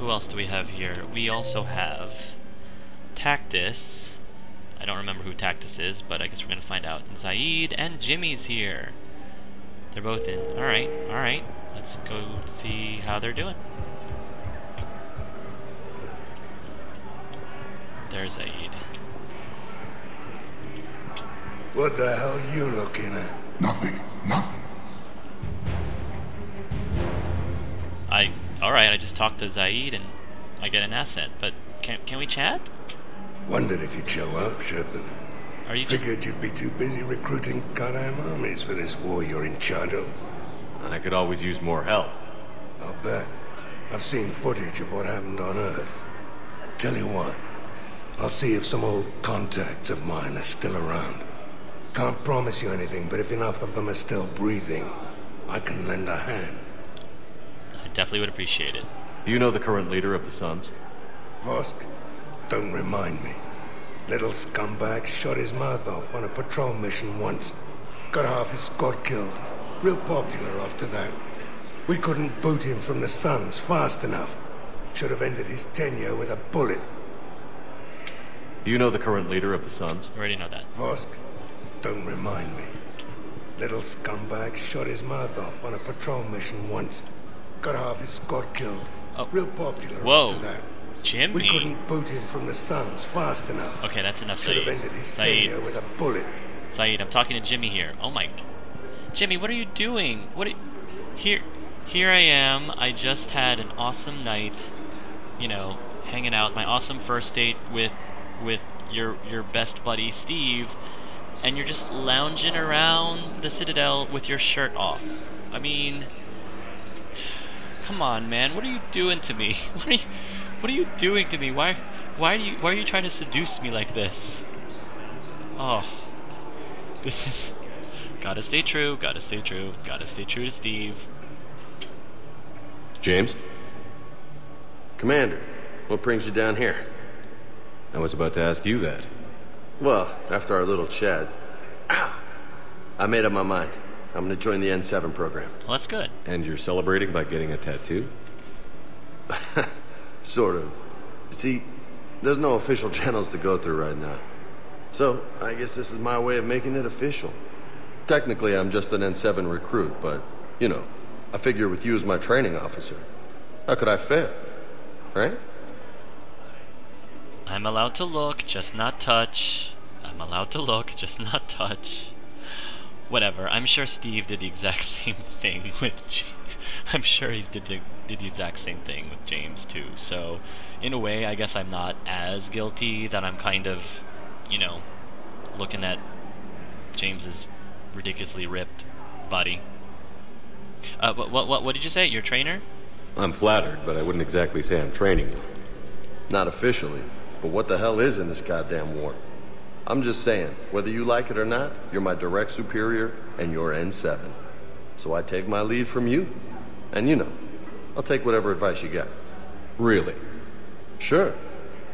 who else do we have here? We also have Tactus. I don't remember who Tactus is, but I guess we're gonna find out. And Zaid and Jimmy's here. They're both in. Alright, alright. Let's go see how they're doing. There's Zaid. What the hell are you looking at? Nothing. Alright, I just talked to Zaid and I get an asset, but can we chat? Wondered if you'd show up, Shepard. Are you just... Figured you'd be too busy recruiting goddamn armies for this war you're in charge of. I could always use more help. I'll bet. I've seen footage of what happened on Earth. Tell you what, I'll see if some old contacts of mine are still around. Can't promise you anything, but if enough of them are still breathing, I can lend a hand. I definitely would appreciate it. Do you know the current leader of the Suns? Vosk, don't remind me. Little scumbag shot his mouth off on a patrol mission once. Got half his squad killed. Real popular after that. We couldn't boot him from the Suns fast enough. Should have ended his tenure with a bullet. Do you know the current leader of the Suns? I already know that. Vosk, don't remind me. Little scumbag shot his mouth off on a patrol mission once. Got half his squad killed. Oh. Real popular Whoa. after that. Jimmy. We couldn't boot him from the Suns fast enough. Okay, that's enough, Should have Zaid. ended his Zaid. tenure with a bullet. Zaid, I'm talking to Jimmy here. Oh my... Jimmy, what are you doing? Here I am. I just had an awesome night, you know, hanging out. My awesome first date with your best buddy, Steve. And you're just lounging around the Citadel with your shirt off. I mean... Come on, man. What are you doing to me? What are you doing to me? Why are you trying to seduce me like this? Oh, this is... Gotta stay true. Gotta stay true. Gotta stay true to Steve. James? Commander, what brings you down here? I was about to ask you that. Well, after our little chat, I made up my mind. I'm gonna join the N7 program. Well, that's good. And you're celebrating by getting a tattoo? Sort of. See, there's no official channels to go through right now. So, I guess this is my way of making it official. Technically, I'm just an N7 recruit, but, you know, I figure with you as my training officer, how could I fail? Right? I'm allowed to look, just not touch. I'm allowed to look, just not touch. Whatever. I'm sure Steve did the exact same thing with I'm sure he did the exact same thing with James too. So, in a way, I guess I'm not as guilty that I'm kind of, you know, looking at James's ridiculously ripped body. What did you say? Your trainer? I'm flattered, but I wouldn't exactly say I'm training you. Not officially, but what the hell is in this goddamn war? I'm just saying, whether you like it or not, you're my direct superior, and you're N7. So I take my lead from you. And you know, I'll take whatever advice you got. Really? Sure.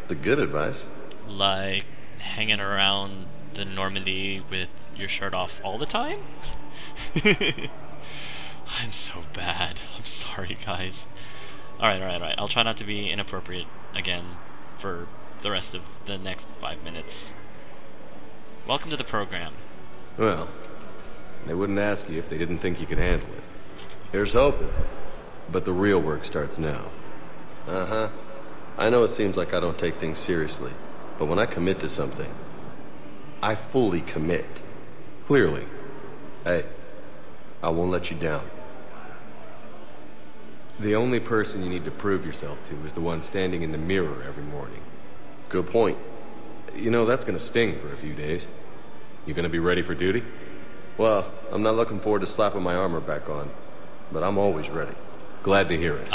The good advice. Like hanging around the Normandy with your shirt off all the time? I'm so bad. I'm sorry, guys. Alright. I'll try not to be inappropriate again for the rest of the next 5 minutes. Welcome to the program. Well, they wouldn't ask you if they didn't think you could handle it. Here's hoping. But the real work starts now. Uh-huh. I know it seems like I don't take things seriously, but when I commit to something, I fully commit. Clearly. Hey, I won't let you down. The only person you need to prove yourself to is the one standing in the mirror every morning. Good point. You know, that's gonna sting for a few days. You gonna be ready for duty? Well, I'm not looking forward to slapping my armor back on, but I'm always ready. Glad to hear it.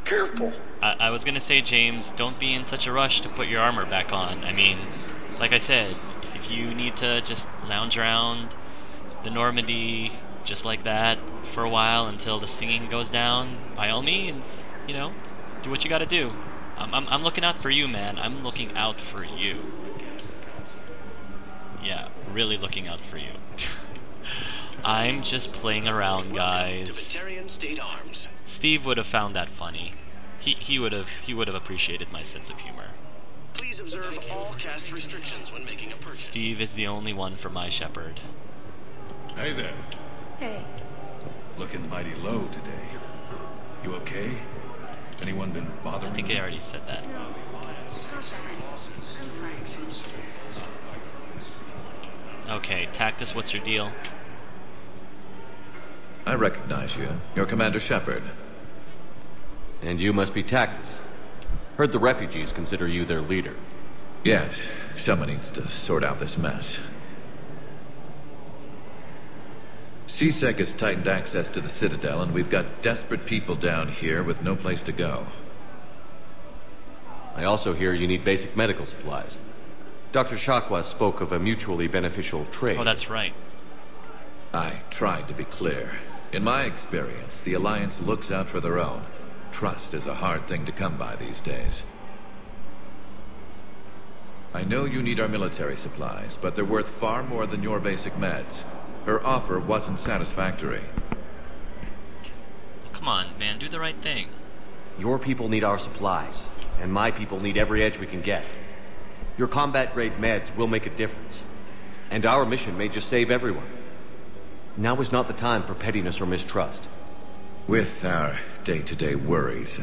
Careful! I was gonna say, James, don't be in such a rush to put your armor back on. I mean, like I said, if you need to just lounge around the Normandy just like that for a while until the singing goes down, by all means, you know, do what you gotta do. I'm looking out for you, man. I'm looking out for you. Yeah, really looking out for you. I'm just playing around, guys. Welcome to Batarian State Arms. Steve would have found that funny. He would have appreciated my sense of humor. Please observe all cast restrictions when making a purchase. Steve is the only one for my Shepard. Hey there. Hey. Looking mighty low today. You okay? Anyone been bothering I think you? I already said that. No. It's not that. I'm fine. Okay, Tactus, what's your deal? I recognize you. You're Commander Shepard. And you must be Tactus. Heard the refugees consider you their leader. Yes, someone needs to sort out this mess. CSEC has tightened access to the Citadel, and we've got desperate people down here with no place to go. I also hear you need basic medical supplies. Dr. Shakwa spoke of a mutually beneficial trade. Oh, that's right. I tried to be clear. In my experience, the Alliance looks out for their own. Trust is a hard thing to come by these days. I know you need our military supplies, but they're worth far more than your basic meds. Her offer wasn't satisfactory. Come on, man, do the right thing. Your people need our supplies, and my people need every edge we can get. Your combat-grade meds will make a difference, and our mission may just save everyone. Now is not the time for pettiness or mistrust. With our day-to-day worries,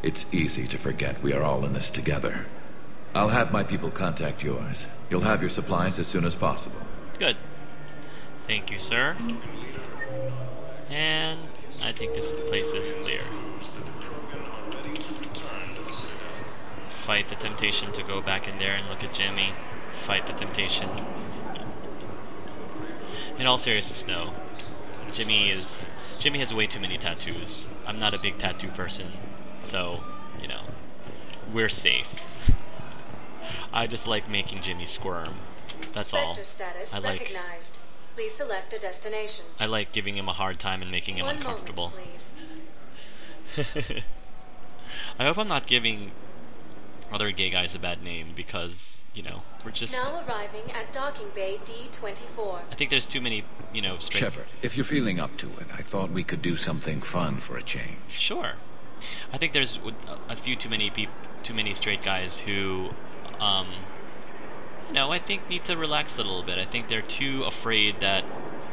it's easy to forget we are all in this together. I'll have my people contact yours. You'll have your supplies as soon as possible. Good. Thank you, sir. And I think this place is clear. Fight the temptation to go back in there and look at Jimmy. Fight the temptation. In all seriousness, no. Jimmy has way too many tattoos. I'm not a big tattoo person, so, you know, we're safe. I just like making Jimmy squirm. That's all. I like recognized. Please select a destination. I like giving him a hard time and making him uncomfortable. Please. I hope I'm not giving other gay guys a bad name because, you know, we're just... Now arriving at docking bay D24. I think there's too many, you know, straight... Shepard, if you're feeling up to it, I thought we could do something fun for a change. Sure. I think there's a few too many straight guys who, you know, I think need to relax a little bit. I think they're too afraid that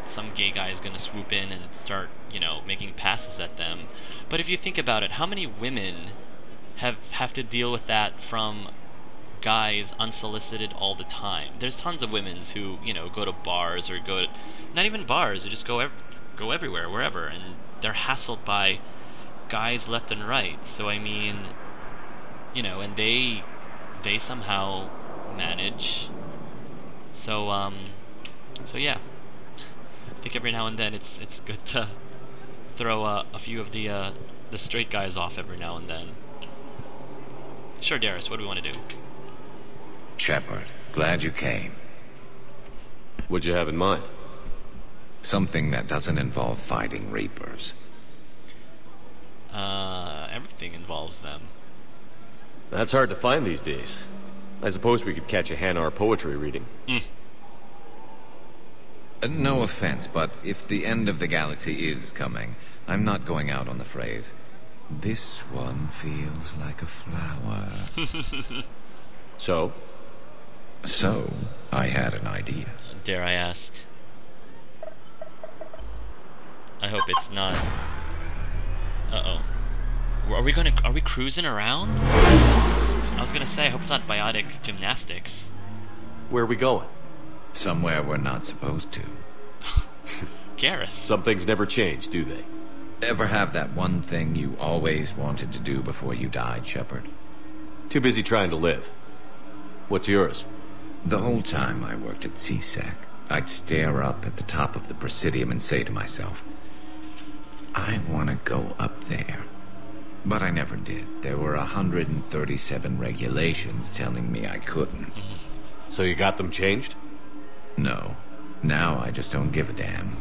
some gay guy is going to swoop in and start, you know, making passes at them. But if you think about it, how many women have to deal with that from guys unsolicited all the time? There's tons of women who, you know, go to bars or go to, not even bars, they just go everywhere, wherever, and they're hassled by guys left and right. So I mean, you know, and they somehow manage. So so yeah, I think every now and then it's good to throw a few of the straight guys off every now and then. Sure, Garrus, what do we want to do? Shepard, glad you came. What'd you have in mind? Something that doesn't involve fighting Reapers. Everything involves them. That's hard to find these days. I suppose we could catch a Hanar poetry reading. No offense, but if the end of the galaxy is coming, I'm not going out on the phrase, "This one feels like a flower." So? So, I had an idea. Dare I ask? I hope it's not... Uh-oh. Are we cruising around? I was gonna say, I hope it's not biotic gymnastics. Where are we going? Somewhere we're not supposed to. Garrus. Some things never change, do they? Ever have that one thing you always wanted to do before you died, Shepard? Too busy trying to live. What's yours? The whole time I worked at CSEC, I'd stare up at the top of the Presidium and say to myself, I want to go up there. But I never did. There were 137 regulations telling me I couldn't. So you got them changed? No. Now I just don't give a damn.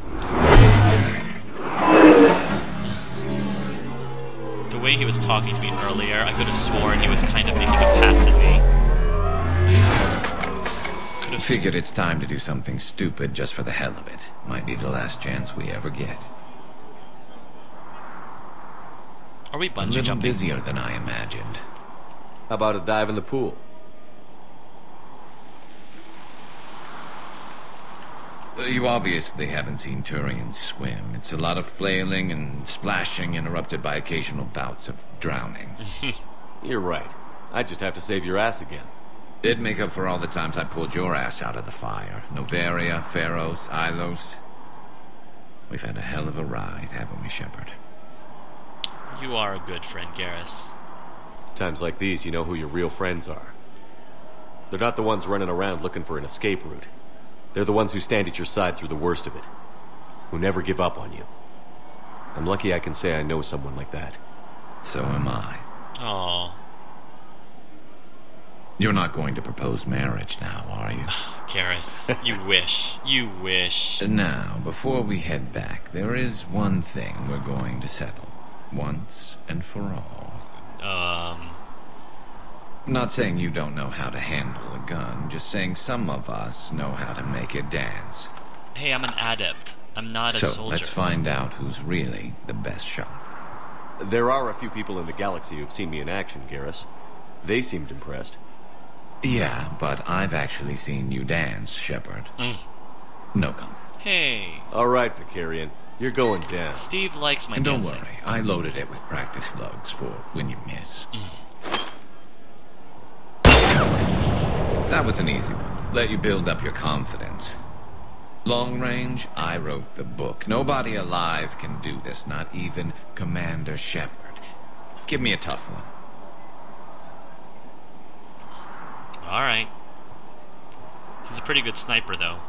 The way he was talking to me earlier, I could have sworn he was kind of making a pass at me. Figured it's time to do something stupid just for the hell of it. Might be the last chance we ever get. Are we A bungee little jumping? busier than I imagined. How about a dive in the pool? You obviously haven't seen Turians swim. It's a lot of flailing and splashing, interrupted by occasional bouts of drowning. You're right. I just have to save your ass again. It'd make up for all the times I pulled your ass out of the fire. Novaria, Pharos, Ilos. We've had a hell of a ride, haven't we, Shepard? You are a good friend, Garrus. Times like these, you know who your real friends are. They're not the ones running around looking for an escape route. They're the ones who stand at your side through the worst of it. Who never give up on you. I'm lucky I can say I know someone like that. So am I. Aww. You're not going to propose marriage now, are you? Garrus, you wish. You wish. Now, before we head back, there is one thing we're going to settle. Once and for all. I'm not saying you don't know how to handle a gun, just saying some of us know how to make it dance. Hey, I'm an adept. I'm not a soldier. So, let's find out who's really the best shot. There are a few people in the galaxy who've seen me in action, Garrus. They seemed impressed. Yeah, but I've actually seen you dance, Shepard. No comment. Hey. All right, Vicarian. You're going down. Steve likes my And don't dancing. worry, I loaded it with practice slugs for when you miss. That was an easy one. Let you build up your confidence. Long range, I wrote the book. Nobody alive can do this, not even Commander Shepard. Give me a tough one. Alright. He's a pretty good sniper, though.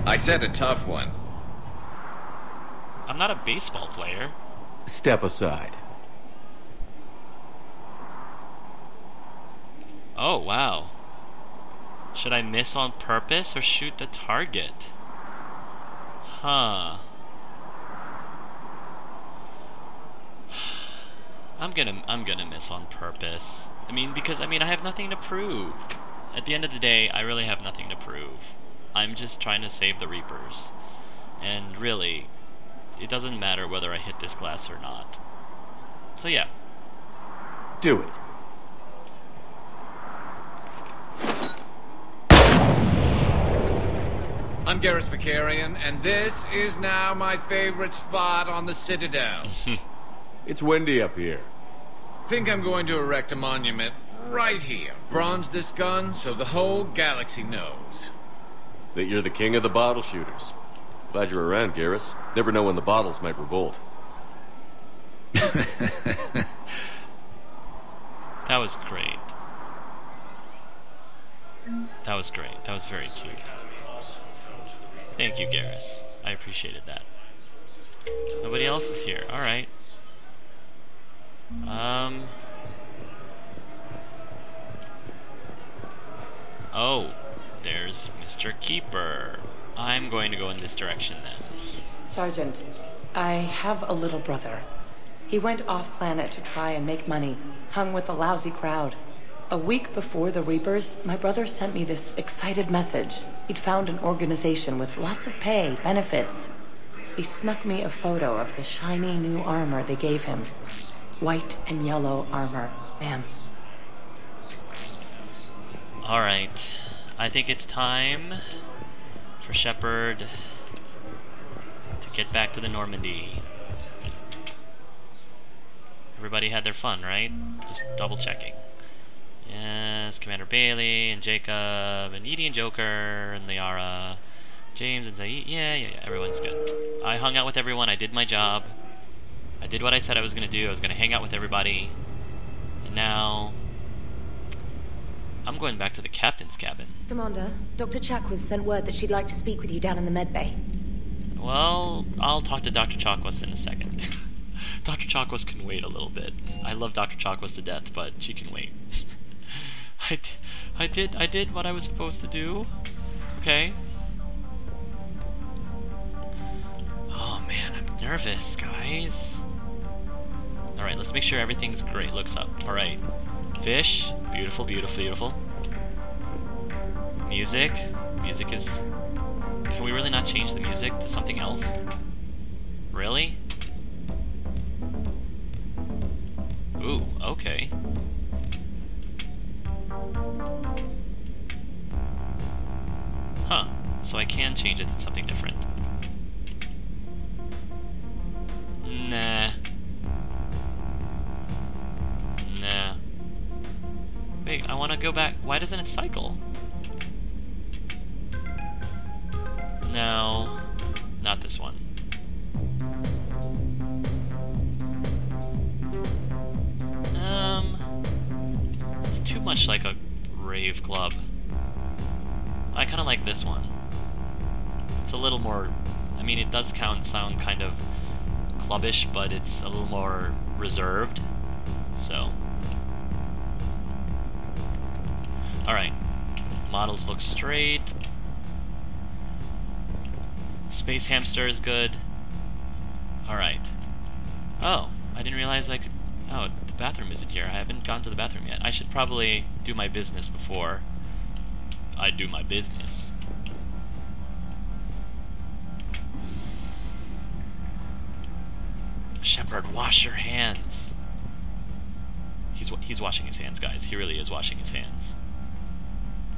I said a tough one. I'm not a baseball player. Step aside. Oh, wow. Should I miss on purpose or shoot the target? Huh. I'm gonna miss on purpose. I mean, because, I have nothing to prove. At the end of the day, I really have nothing to prove. I'm just trying to save the Reapers. And really, it doesn't matter whether I hit this glass or not. So yeah. Do it. I'm Garrus Vicarian, and this is now my favorite spot on the Citadel. It's windy up here. Think I'm going to erect a monument right here. Bronze this gun so the whole galaxy knows. That you're the king of the bottle shooters. Glad you're around, Garrus. Never know when the bottles might revolt. That was great. That was great. That was very cute. Thank you, Garrus. I appreciated that. Nobody else is here. Alright. Oh, there's Mr. Keeper. I'm going to go in this direction then. Sergeant, I have a little brother. He went off-planet to try and make money, hung with a lousy crowd. A week before the Reapers, my brother sent me this excited message. He'd found an organization with lots of pay, benefits. He snuck me a photo of the shiny new armor they gave him. White and yellow armor, ma'am. Alright. I think it's time for Shepard to get back to the Normandy. Everybody had their fun, right? Just double checking. Yes, Commander Bailey and Jacob and Edie and Joker and Liara, James and Zaid. Yeah, everyone's good. I hung out with everyone. I did my job. I did what I said I was going to do. I was going to hang out with everybody. And now I'm going back to the captain's cabin. Commander, Dr. Chakwas sent word that she'd like to speak with you down in the med bay. Well, I'll talk to Dr. Chakwas in a second. Dr. Chakwas can wait a little bit. I love Dr. Chakwas to death, but she can wait. I did what I was supposed to do. Okay. Oh man, I'm nervous, guys. Alright, let's make sure everything's great. Looks up. Alright. Fish. Beautiful, beautiful, beautiful. Music. Music is... Can we really not change the music to something else? Really? can change it to something different. Nah. Nah. Wait, I want to go back. Why doesn't it cycle? No. Not this one. It's too much like a rave club. I kind of like this one. It's a little more, I mean, it does sound kind of clubbish, but it's a little more reserved, so. Alright, models look straight. Space hamster is good. Alright. Oh, I didn't realize I could, oh, the bathroom isn't here. I haven't gone to the bathroom yet. I should probably do my business before I do my business. Shepard, wash your hands. He's washing his hands, guys. He really is washing his hands.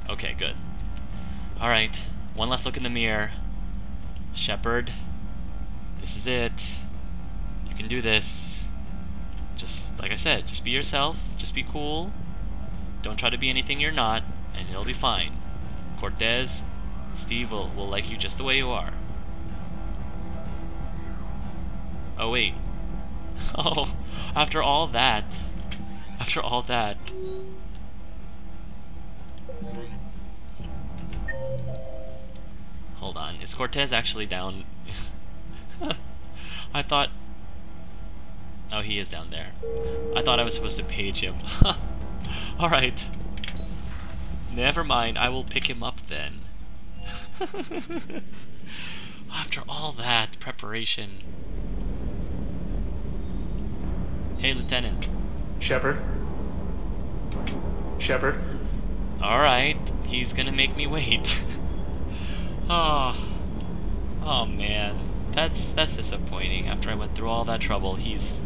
Okay, good. Alright, one last look in the mirror. Shepard, this is it. You can do this. Just, like I said, just be yourself. Just be cool. Don't try to be anything you're not, and it'll be fine. Cortez, Steve will like you just the way you are. Oh, wait. Oh, after all that. After all that. Hold on, is Cortez actually down? I thought... Oh, he is down there. I thought I was supposed to page him. Alright. Never mind, I will pick him up then. After all that preparation. Hey, Lieutenant. Shepard? Shepard? Alright, he's gonna make me wait. Oh man, that's disappointing. After I went through all that trouble, he's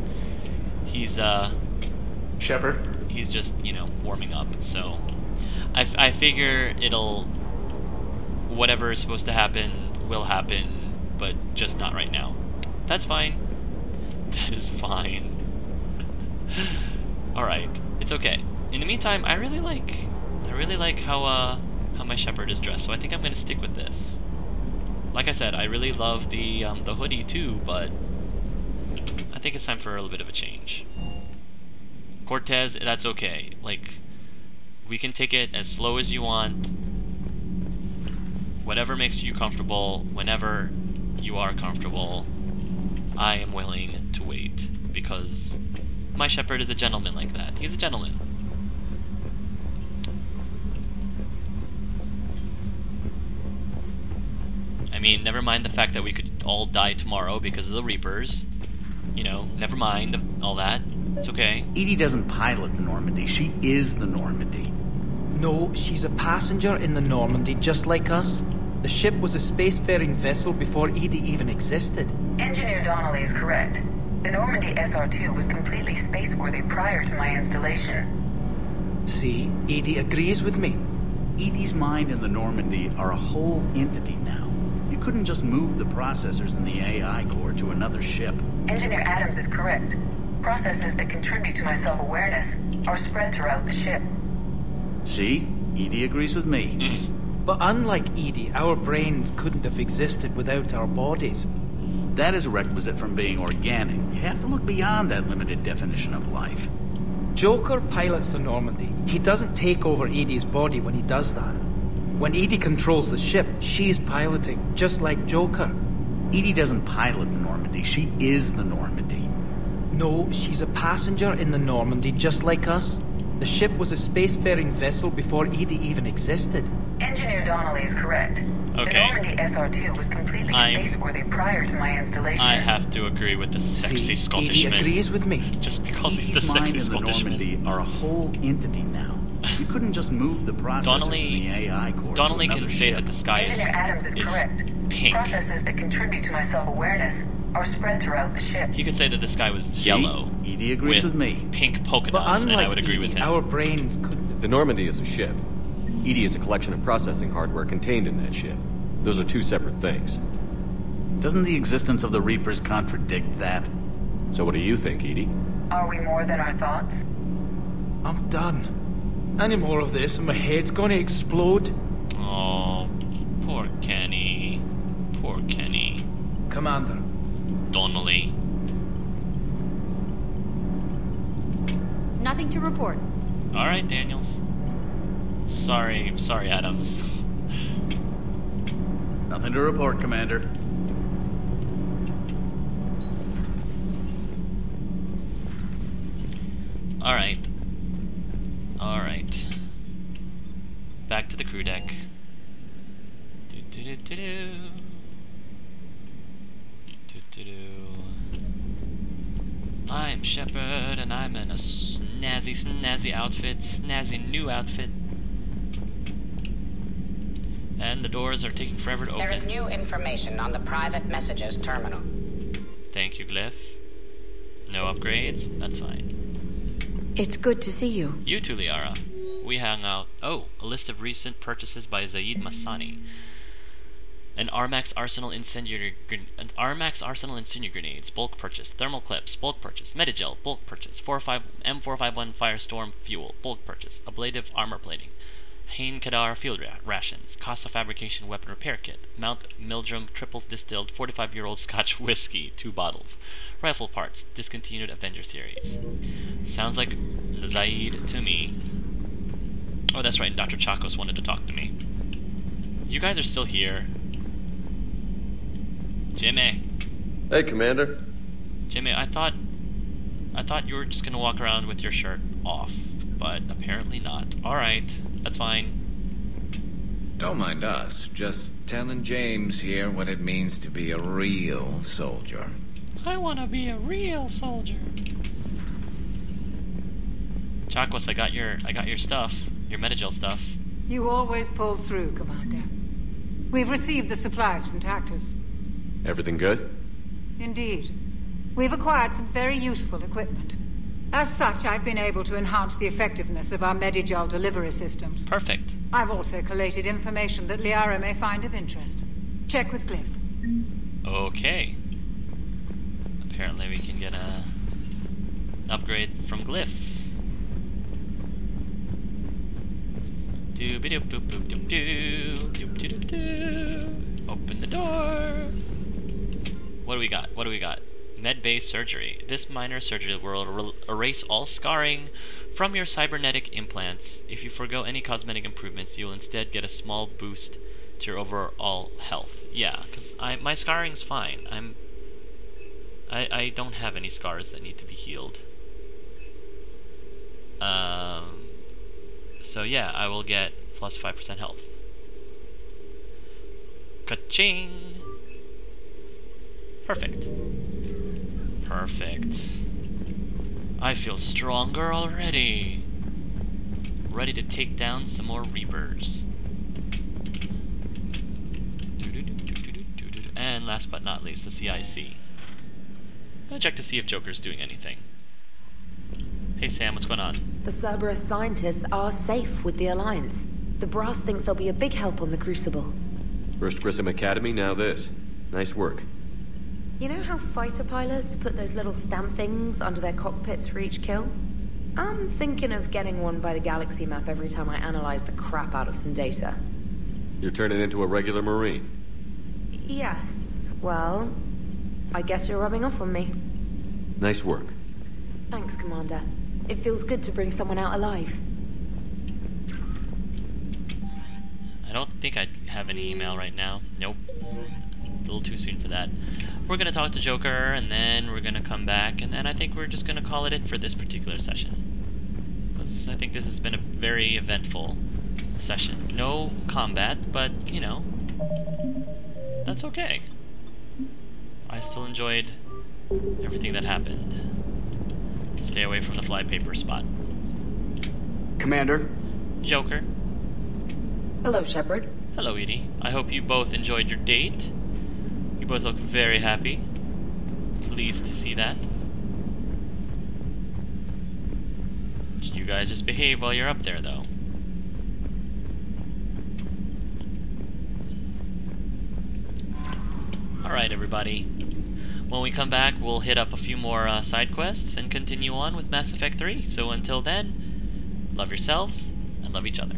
Shepard? He's just, you know, warming up. So I figure whatever is supposed to happen will happen, but just not right now. That's fine. That is fine. All right, it's okay. In the meantime, I really like how my Shepard is dressed, so I think I'm gonna stick with this. Like I said, I really love the hoodie too, but I think it's time for a little bit of a change. Cortez, that's okay. Like, we can take it as slow as you want. Whatever makes you comfortable, whenever you are comfortable, I am willing to wait, because my Shepard is a gentleman like that. He's a gentleman. I mean, never mind the fact that we could all die tomorrow because of the Reapers. You know, never mind all that. It's okay. Edie doesn't pilot the Normandy. She is the Normandy. No, she's a passenger in the Normandy, just like us. The ship was a spacefaring vessel before Edie even existed. Engineer Donnelly is correct. The Normandy SR-2 was completely spaceworthy prior to my installation. See, Edie agrees with me. Edie's mind and the Normandy are a whole entity now. You couldn't just move the processors in the AI core to another ship. Engineer Adams is correct. Processes that contribute to my self-awareness are spread throughout the ship. See? Edie agrees with me. But unlike Edie, our brains couldn't have existed without our bodies. That is a requisite from being organic. You have to look beyond that limited definition of life. Joker pilots the Normandy. He doesn't take over Edie's body when he does that. When Edie controls the ship, she's piloting, just like Joker. Edie doesn't pilot the Normandy. She is the Normandy. No, she's a passenger in the Normandy, just like us. The ship was a spacefaring vessel before Edie even existed. Engineer Donnelly is correct. Okay. The Normandy SR-2 was completely spaceworthy prior to my installation. I have to agree with the sexy Scottishman. Edie agrees with me. Just because Edie's he's the sexy mind and the Normandy are a whole entity now. You couldn't just move the processors in the AI core Donnelly to another can say ship. that the sky Engineer Adams is correct. Pink. Processes that contribute to my self-awareness are spread throughout the ship. He could say that the sky was yellow. Edie agrees with me. Pink polka But dots, and I unlike would agree with Edie, him. our brains couldn't have... The Normandy is a ship. Edie is a collection of processing hardware contained in that ship. Those are two separate things. Doesn't the existence of the Reapers contradict that? So what do you think, Edie? Are we more than our thoughts? I'm done. Any more of this and my head's gonna explode. Oh, poor Kenny. Poor Kenny. Commander. Donnelly. Nothing to report. Alright, Daniels. Sorry, Adams. Nothing to report, Commander. Alright. Alright. Back to the crew deck. I'm Shepard, and I'm in a snazzy outfit, snazzy new outfit. And the doors are taking forever to open. There is new information on the private messages terminal. Thank you, Glyph. No upgrades? That's fine. It's good to see you. You too, Liara. We hung out. Oh, a list of recent purchases by Zaid Masani. An Armax Arsenal incendiary grenades, bulk purchase. Thermal clips, bulk purchase. Medigel, bulk purchase. M451 Firestorm fuel, bulk purchase. Ablative armor plating. Hain Kadar field rations. Casa fabrication weapon repair kit. Mount Mildrum triple distilled 45-year-old Scotch whiskey, 2 bottles. Rifle parts, discontinued Avenger series. Sounds like Zaid to me. Oh, that's right, Dr. Chacos wanted to talk to me. You guys are still here. Jimmy. Hey, Commander. Jimmy, I thought you were just gonna walk around with your shirt off, but apparently not. Alright, that's fine. Don't mind us, just telling James here what it means to be a real soldier. I wanna be a real soldier. Chacos, I got your stuff, your Medigel stuff. You always pull through, Commander. We've received the supplies from Tactus. Everything good? Indeed. We've acquired some very useful equipment. As such, I've been able to enhance the effectiveness of our Medigel delivery systems. Perfect. I've also collated information that Liara may find of interest. Check with Glyph. Okay. Apparently we can get a upgrade from Glyph. Open the door. What do we got? What do we got? Med-based surgery. This minor surgery will erase all scarring from your cybernetic implants. If you forgo any cosmetic improvements, you will instead get a small boost to your overall health. Yeah, because my scarring's fine. I don't have any scars that need to be healed. So yeah, I will get plus 5% health. Ka-ching! Perfect. Perfect. I feel stronger already. Ready to take down some more Reapers. And last but not least, the CIC. I'm gonna check to see if Joker's doing anything. Hey Sam, what's going on? The Cerberus scientists are safe with the Alliance. The Brass thinks they'll be a big help on the Crucible. First Grissom Academy, now this. Nice work. You know how fighter pilots put those little stamp things under their cockpits for each kill? I'm thinking of getting one by the galaxy map every time I analyze the crap out of some data. You're turning into a regular Marine. Yes, well, I guess you're rubbing off on me. Nice work. Thanks, Commander. It feels good to bring someone out alive. I don't think I have any email right now. Nope. A little too soon for that. We're gonna talk to Joker, and then we're gonna come back, and then I think we're just gonna call it for this particular session. Because I think this has been a very eventful session. No combat, but, you know, that's okay. I still enjoyed everything that happened. Stay away from the flypaper spot. Commander? Joker. Hello, Shepard. Hello, Edie. I hope you both enjoyed your date. You both look very happy. Pleased to see that. You guys just behave while you're up there, though. Alright, everybody. When we come back, we'll hit up a few more side quests and continue on with Mass Effect 3. So until then, love yourselves and love each other.